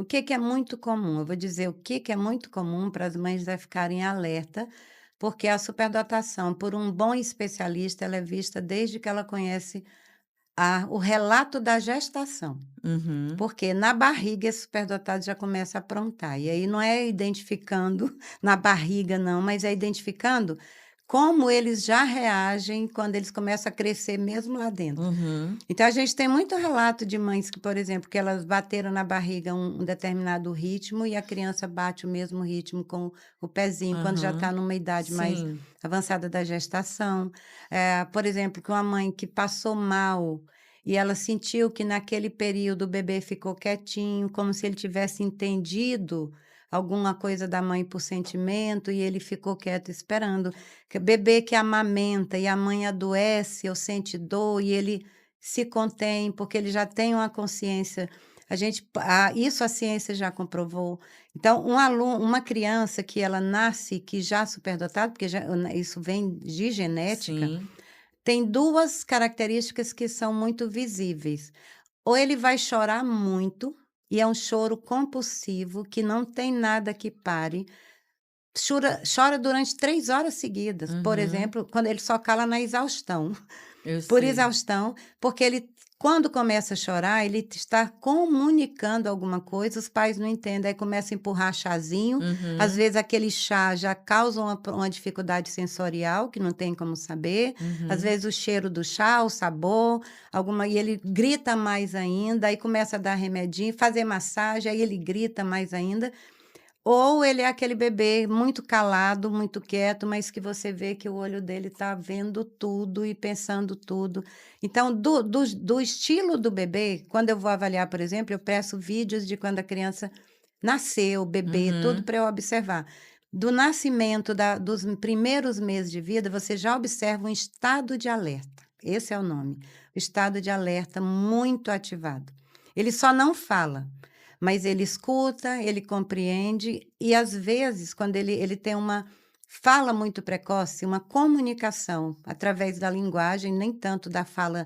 que que é muito comum? Eu vou dizer o que que é muito comum para as mães já ficarem alerta, porque a superdotação, por um bom especialista, ela é vista desde que ela conhece o relato da gestação. Uhum. Porque na barriga esse superdotado já começa a aprontar, e aí não é identificando na barriga não, mas é identificando como eles já reagem quando eles começam a crescer mesmo lá dentro. Uhum. Então a gente tem muito relato de mães que, por exemplo, que elas bateram na barriga um determinado ritmo e a criança bate o mesmo ritmo com o pezinho quando já está Aham. numa idade mais Sim. avançada da gestação. Por exemplo, que uma mãe que passou mal e ela sentiu que naquele período o bebê ficou quietinho, como se ele tivesse entendido alguma coisa da mãe por sentimento e ele ficou quieto esperando. Que bebê que amamenta e a mãe adoece ou sente dor e ele se contém, porque ele já tem uma consciência. Isso a ciência já comprovou. Então, uma criança que ela nasce que já superdotada, porque isso vem de genética, Sim. tem 2 características que são muito visíveis. Ou ele vai chorar muito, e é um choro compulsivo, que não tem nada que pare. Chora durante 3 horas seguidas, por Uhum. exemplo, quando ele só cala na exaustão. Eu Por sei. exaustão, porque ele quando começa a chorar, ele está comunicando alguma coisa, os pais não entendem, aí começa a empurrar chazinho, às Uhum. vezes aquele chá já causa uma dificuldade sensorial, que não tem como saber, às Uhum. vezes o cheiro do chá, o sabor, e ele grita mais ainda, aí começa a dar remedinho, fazer massagem, aí ele grita mais ainda. Ou ele é aquele bebê muito calado, muito quieto, mas que você vê que o olho dele está vendo tudo e pensando tudo. Então, do estilo do bebê, quando eu vou avaliar, por exemplo, eu peço vídeos de quando a criança nasceu, bebê, tudo Uhum. para eu observar. Do nascimento, dos primeiros meses de vida, você já observa um estado de alerta. Esse é o nome. O estado de alerta muito ativado. Ele só não fala. Mas ele escuta, ele compreende e, às vezes, quando ele tem uma fala muito precoce, uma comunicação através da linguagem, nem tanto da fala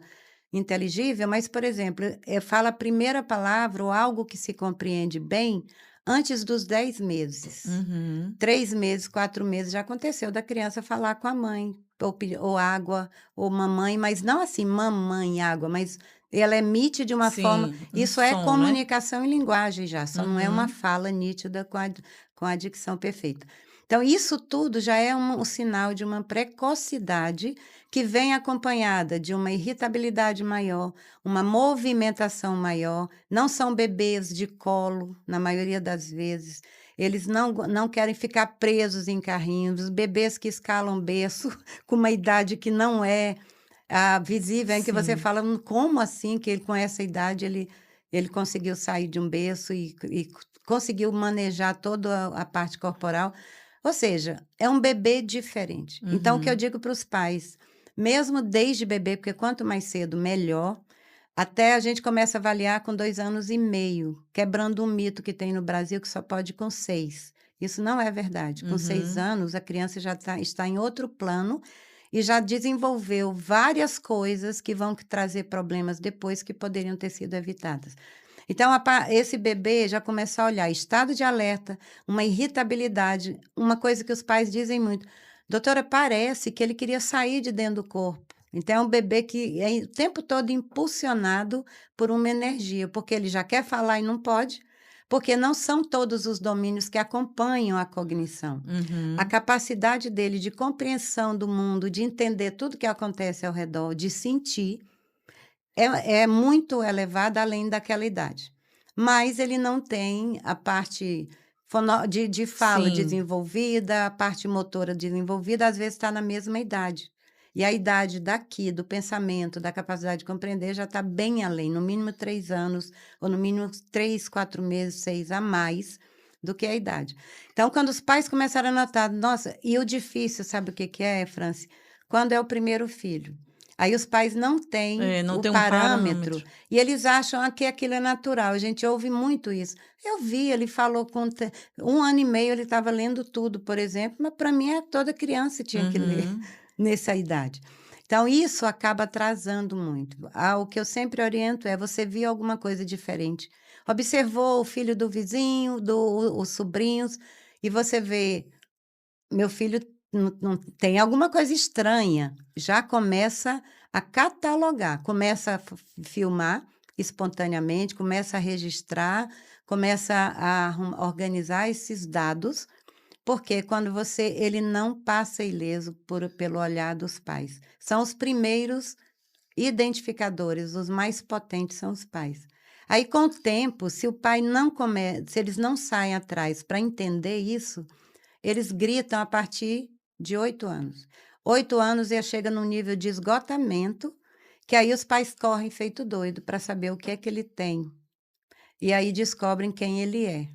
inteligível, mas, por exemplo, fala a primeira palavra ou algo que se compreende bem antes dos 10 meses. Uhum. 3 meses, 4 meses, já aconteceu da criança falar com a mãe, ou água, ou mamãe, mas não assim, mamãe, água, mas ela emite de uma forma Sim, um isso é som, né? comunicação em linguagem já, só não é uma Uhum. fala nítida com a dicção perfeita. Então isso tudo já é um sinal de uma precocidade que vem acompanhada de uma irritabilidade maior, uma movimentação maior, não são bebês de colo, na maioria das vezes, eles não querem ficar presos em carrinhos, os bebês que escalam berço com uma idade que não é, visível, em que você Sim. fala: como assim que ele com essa idade ele conseguiu sair de um berço e conseguiu manejar toda a parte corporal?" Ou seja, é um bebê diferente. Então o que eu Uhum. digo para os pais, mesmo desde bebê, porque quanto mais cedo melhor, até a gente começa a avaliar com 2 anos e meio, quebrando um mito que tem no Brasil que só pode com 6. Isso não é verdade. Com 6 Uhum. anos, a criança já está em outro plano e já desenvolveu várias coisas que vão trazer problemas depois que poderiam ter sido evitadas. Então, esse bebê já começa a olhar estado de alerta, uma irritabilidade, uma coisa que os pais dizem muito: "Doutora, parece que ele queria sair de dentro do corpo". Então é um bebê que é o tempo todo impulsionado por uma energia, porque ele já quer falar e não pode, porque não são todos os domínios que acompanham a cognição. A Uhum. capacidade dele de compreensão do mundo, de entender tudo que acontece ao redor, de sentir, é muito elevada além daquela idade. Mas ele não tem a parte de fala Sim. desenvolvida, a parte motora desenvolvida, às vezes está na mesma idade. E a idade daqui, do pensamento, da capacidade de compreender, já está bem além, no mínimo 3 anos, ou no mínimo 3, 4 meses, 6 a mais do que a idade. Então, quando os pais começaram a notar, nossa, e o difícil, sabe o que que é, Franci? Quando é o primeiro filho. Aí os pais não têm É, não o tem um parâmetro parâmetro. e eles acham que aquilo é natural, a gente ouve muito isso. Eu vi, ele falou com 1 ano e meio ele estava lendo tudo, por exemplo, mas para mim toda criança tinha que ler Uhum. nessa idade. Então isso acaba atrasando muito. O que eu sempre oriento é: você viu alguma coisa diferente, observou o filho do vizinho, os sobrinhos, e você vê: "Meu filho não tem alguma coisa estranha", já começa a catalogar, começa a filmar espontaneamente, começa a registrar, começa a organizar esses dados, porque quando ele não passa ileso pelo olhar dos pais. São os primeiros identificadores, os mais potentes são os pais. Aí, com o tempo, se o pai não se eles não saem atrás para entender isso, eles gritam a partir de 8 anos. 8 anos já chega num nível de esgotamento, que aí os pais correm feito doido para saber o que é que ele tem, e aí descobrem quem ele é.